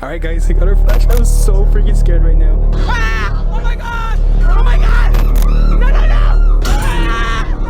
Alright guys, I got our flash. I'm so freaking scared right now. Ah! Oh my god! Oh my god! No, no, no! Ah!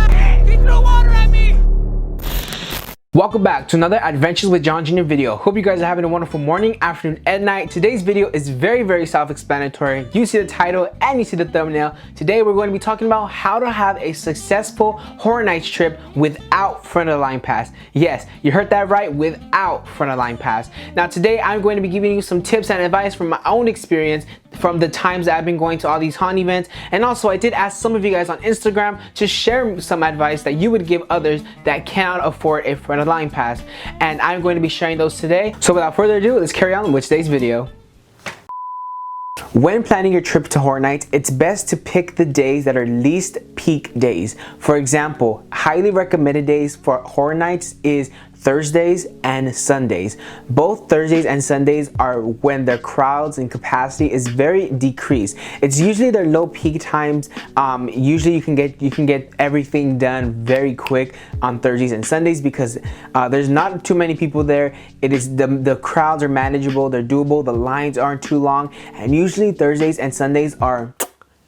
Ah! He threw water at me! Welcome back to another Adventures with John Jr. video. Hope you guys are having a wonderful morning, afternoon, and night. Today's video is very self-explanatory. You see the title and you see the thumbnail. Today we're going to be talking about how to have a successful Horror Nights trip without front of the line pass. Yes, you heard that right, without front of the line pass. Now today I'm going to be giving you some tips and advice from my own experience from the times that I've been going to all these haunt events. And also I did ask some of you guys on Instagram to share some advice that you would give others that cannot afford a front of the line pass, and I'm going to be sharing those today. So without further ado, let's carry on with today's video. When planning your trip to Horror Nights, it's best to pick the days that are least peak days. For example, highly recommended days for Horror Nights is Thursdays and Sundays. Both Thursdays and Sundays are when their crowds and capacity is very decreased. It's usually their low peak times. Usually you can get everything done very quick on Thursdays and Sundays because there's not too many people there. It is the crowds are manageable, they're doable, the lines aren't too long, and usually Thursdays and Sundays are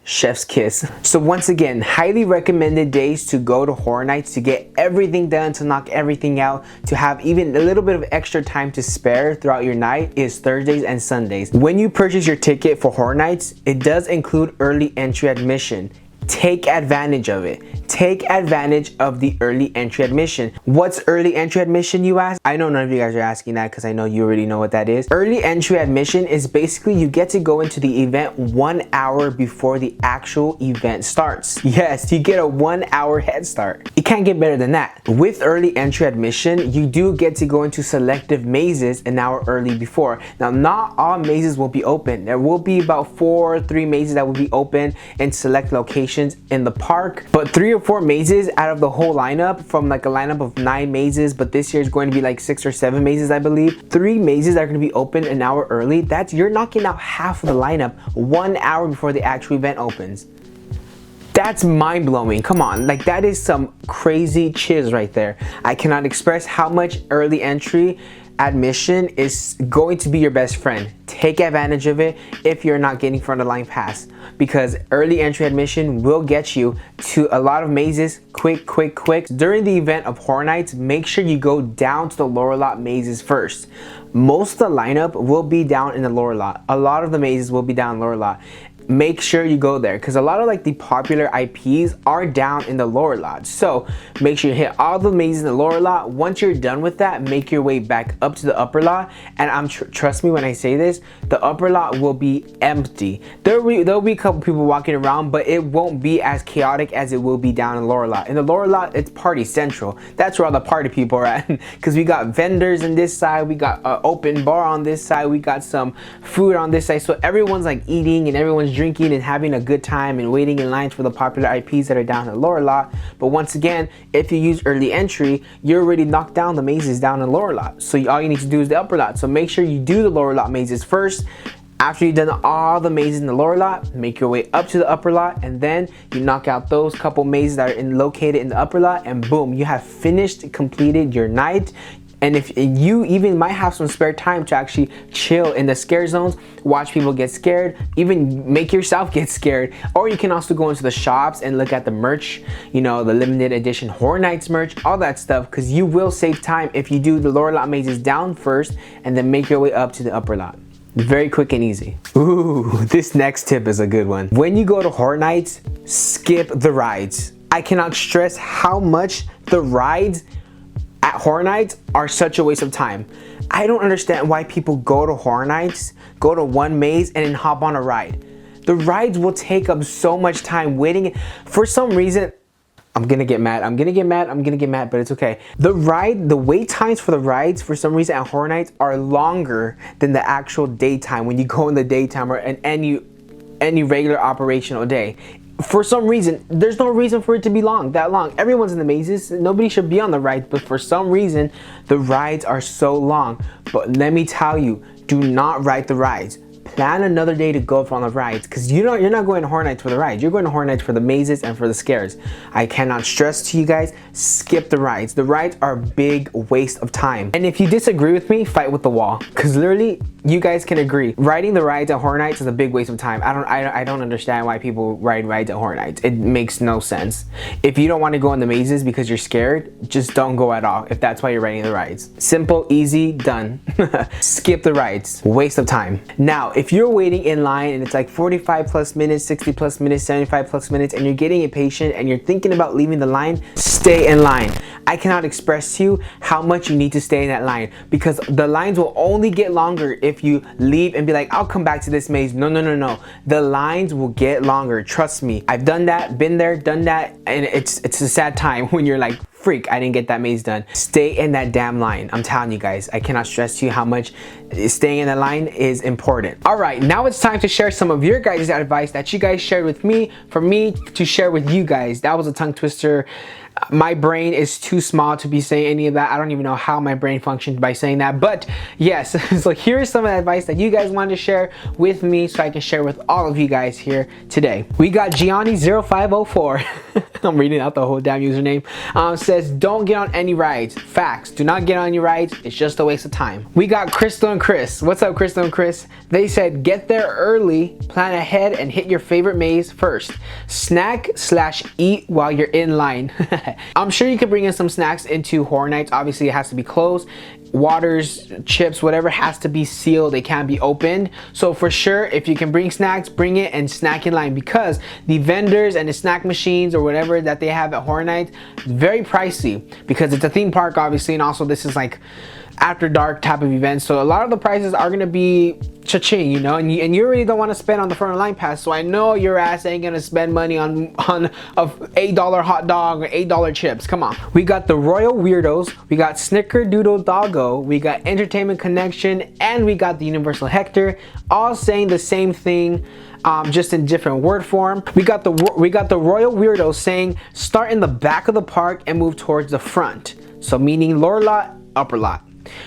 chef's kiss. So once again, highly recommended days to go to Horror Nights to get everything done, to knock everything out, to have even a little bit of extra time to spare throughout your night is Thursdays and Sundays. When you purchase your ticket for Horror Nights, it does include early entry admission. Take advantage of it. Take advantage of the early entry admission. What's early entry admission, you ask? I know none of you guys are asking that because I know you already know what that is. Early entry admission is basically you get to go into the event 1 hour before the actual event starts. Yes, you get a 1 hour head start. You can't get better than that. With early entry admission, you do get to go into selective mazes an hour early before. Now, not all mazes will be open. There will be about 4 or 3 mazes that will be open in select locations in the park, but 3 or 4 mazes out of the whole lineup, from like a lineup of 9 mazes, but this year is going to be like 6 or 7 mazes, I believe. 3 mazes are going to be open an hour early. That's, you're knocking out half of the lineup 1 hour before the actual event opens. That's mind-blowing. Come on, like that is some crazy chiz right there. I cannot express how much early entry admission is going to be your best friend. Take advantage of it if you're not getting front of the line pass, because early entry admission will get you to a lot of mazes quick. During the event of Horror Nights, make sure you go down to the lower lot mazes first. Most of the lineup will be down in the lower lot. A lot of the mazes will be down in the lower lot. Make sure you go there because a lot of like the popular IPs are down in the lower lot. So make sure you hit all the mazes in the lower lot. Once you're done with that, make your way back up to the upper lot. And trust me when I say this, the upper lot will be empty. There'll be a couple people walking around, but it won't be as chaotic as it will be down in the lower lot. In the lower lot, it's party central. That's where all the party people are at because we got vendors on this side, we got an open bar on this side, we got some food on this side. So everyone's like eating and everyone's drinking and having a good time and waiting in lines for the popular IPs that are down in the lower lot. But once again, if you use early entry, you already knocked down the mazes down in the lower lot. So all you need to do is the upper lot. So make sure you do the lower lot mazes first. After you've done all the mazes in the lower lot, make your way up to the upper lot, and then you knock out those couple mazes that are located in the upper lot, and boom, you have completed your night. And if you even might have some spare time to actually chill in the scare zones, watch people get scared, even make yourself get scared. Or you can also go into the shops and look at the merch, you know, the limited edition Horror Nights merch, all that stuff, because you will save time if you do the lower lot mazes down first and then make your way up to the upper lot. Very quick and easy. Ooh, this next tip is a good one. When you go to Horror Nights, skip the rides. I cannot stress how much the rides at Horror Nights are such a waste of time. I don't understand why people go to Horror Nights, go to one maze and then hop on a ride. The rides will take up so much time waiting. For some reason, I'm gonna get mad, but it's okay. The wait times for the rides for some reason at Horror Nights are longer than the actual daytime when you go in the daytime or any regular operational day. For some reason, there's no reason for it to be that long. Everyone's in the mazes, nobody should be on the rides, but for some reason, the rides are so long. But let me tell you, do not ride the rides. plan another day to go on the rides, because you're not going to Horror Nights for the rides. You're going to Horror Nights for the mazes and for the scares. I cannot stress to you guys, skip the rides. The rides are a big waste of time. And if you disagree with me, fight with the wall, because literally you guys can agree. Riding the rides at Horror Nights is a big waste of time. I don't understand why people ride rides at Horror Nights. It makes no sense. If you don't want to go on the mazes because you're scared, just don't go at all if that's why you're riding the rides. Simple, easy, done. Skip the rides. Waste of time. Now, if you're waiting in line and it's like 45 plus minutes, 60 plus minutes, 75 plus minutes, and you're getting impatient and you're thinking about leaving the line, stay in line. I cannot express to you how much you need to stay in that line, because the lines will only get longer if you leave and be like, I'll come back to this maze. No. The lines will get longer. Trust me. I've done that, been there, done that, and it's a sad time when you're like, freak, I didn't get that maze done. Stay in that damn line. I'm telling you guys, I cannot stress to you how much staying in the line is important. All right, now it's time to share some of your guys' advice that you guys shared with me, for me to share with you guys. That was a tongue twister. My brain is too small to be saying any of that. I don't even know how my brain functions by saying that, but yes. So here's some of the advice that you guys wanted to share with me so I can share with all of you guys here today. We got Gianni0504. I'm reading out the whole damn username. Says, don't get on any rides. Facts. Do not get on any rides. It's just a waste of time. We got Crystal and Chris. What's up, Crystal and Chris? They said, get there early, plan ahead, and hit your favorite maze first. Snack/eat while you're in line. I'm sure you can bring in some snacks into Horror Nights. Obviously, it has to be closed. Waters, chips, whatever has to be sealed. They can't be opened. So for sure, if you can bring snacks, bring it and snack in line, because the vendors and the snack machines or whatever that they have at Horror Nights, very pricey, because it's a theme park, obviously, and also this is like after dark type of event, so a lot of the prices are gonna be cha-ching, you know, and you really don't want to spend on the front of the line pass. So I know your ass ain't gonna spend money on a $8 hot dog or $8 chips. Come on. We got the Royal Weirdos, we got Snickerdoodle Doggo, we got Entertainment Connection, and we got the Universal Hector, all saying the same thing, just in different word form. We got the Royal Weirdos saying start in the back of the park and move towards the front, so meaning lower lot, upper lot.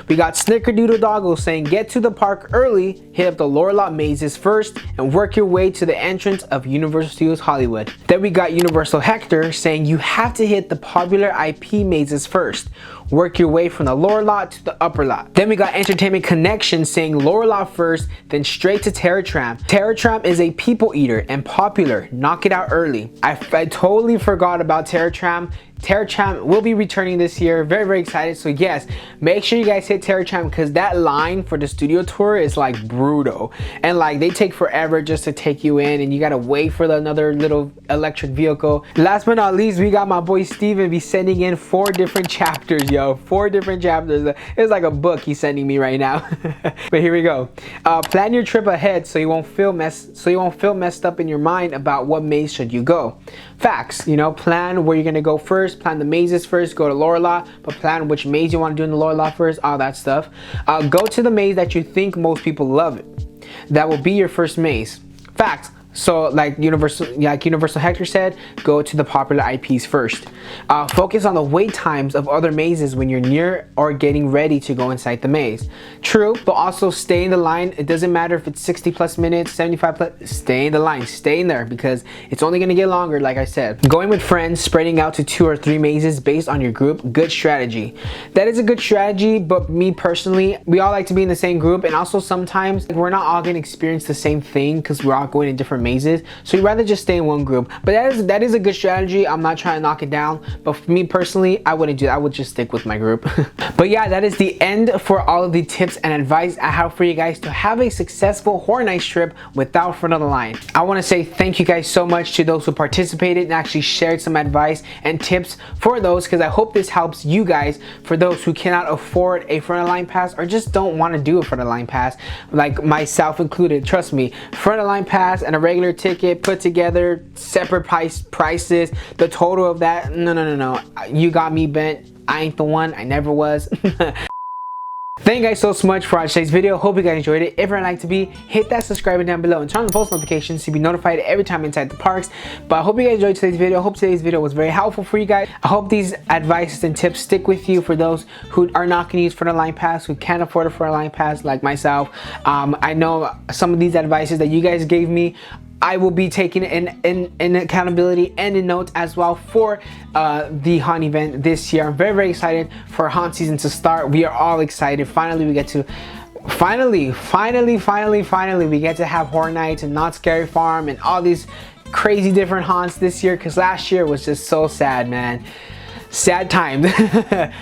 We got Snickerdoodle Doggo saying get to the park early, hit up the lower lot mazes first, and work your way to the entrance of Universal Studios Hollywood. Then we got Universal Hector saying you have to hit the popular IP mazes first. Work your way from the lower lot to the upper lot. Then we got Entertainment Connection saying lower lot first, then straight to Terror Tramp. Terror Tramp is a people eater and popular. Knock it out early. I totally forgot about Terror Tramp. Terror Tramp will be returning this year. Very excited. So yes, make sure you guys hit Terror Tramp, because that line for the studio tour is like brutal, and like they take forever just to take you in, and you gotta wait for another little electric vehicle. Last but not least, we got my boy Steven be sending in 4 different chapters, yo. 4 different chapters. It's like a book he's sending me right now. But here we go. Plan your trip ahead so you won't feel messed up in your mind about what maze should you go. Facts, you know, plan where you're gonna go first, plan the mazes first, go to lower lot, but plan which maze you want to do in the lower lot first, all that stuff. Go to the maze that you think most people love it. That will be your first maze. Facts. So like Universal Hector said, go to the popular IPs first. Focus on the wait times of other mazes when you're near or getting ready to go inside the maze. True, but also stay in the line. It doesn't matter if it's 60 plus minutes, 75 plus, stay in the line, stay in there, because it's only gonna get longer, like I said. Going with friends, spreading out to 2 or 3 mazes based on your group, good strategy. That is a good strategy, but me personally, we all like to be in the same group, and also sometimes we're not all gonna experience the same thing because we're all going in different mazes, so you'd rather just stay in one group. But that is a good strategy. I'm not trying to knock it down, but for me personally, I wouldn't do that. I would just stick with my group. But yeah, that is the end for all of the tips and advice I have for you guys to have a successful Horror Nights trip without front of the line. I want to say thank you guys so much to those who participated and actually shared some advice and tips for those, because I hope this helps you guys, for those who cannot afford a front of the line pass or just don't want to do a front of the line pass, like myself included. Trust me, front of the line pass and a regular ticket put together, separate prices, the total of that, no, you got me bent. I ain't the one. I never was. Thank you guys so much for watching today's video. Hope you guys enjoyed it. If you'd like to be, hit that subscribe button down below and turn on the post notifications to be notified every time inside the parks. But I hope you guys enjoyed today's video. I hope today's video was very helpful for you guys. I hope these advices and tips stick with you for those who are not going to use for the line pass, who can't afford it for a line pass like myself. I know some of these advices that you guys gave me, I will be taking in accountability and in notes as well for the haunt event this year. I'm very excited for haunt season to start. We are all excited. Finally, we get to finally we get to have Horror Nights and Not Scary Farm and all these crazy different haunts this year, because last year was just so sad, man. Sad times.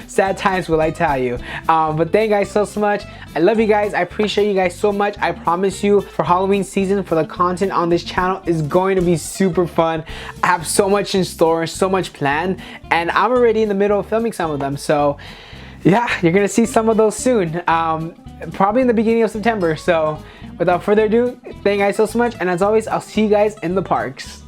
Sad times, will I tell you. But thank you guys so much. I love you guys. I appreciate you guys so much. I promise you, for Halloween season, for the content on this channel is going to be super fun. I have so much in store, so much planned, and I'm already in the middle of filming some of them. So yeah, you're gonna see some of those soon, probably in the beginning of September. So without further ado, thank you guys so much, and as always, I'll see you guys in the parks.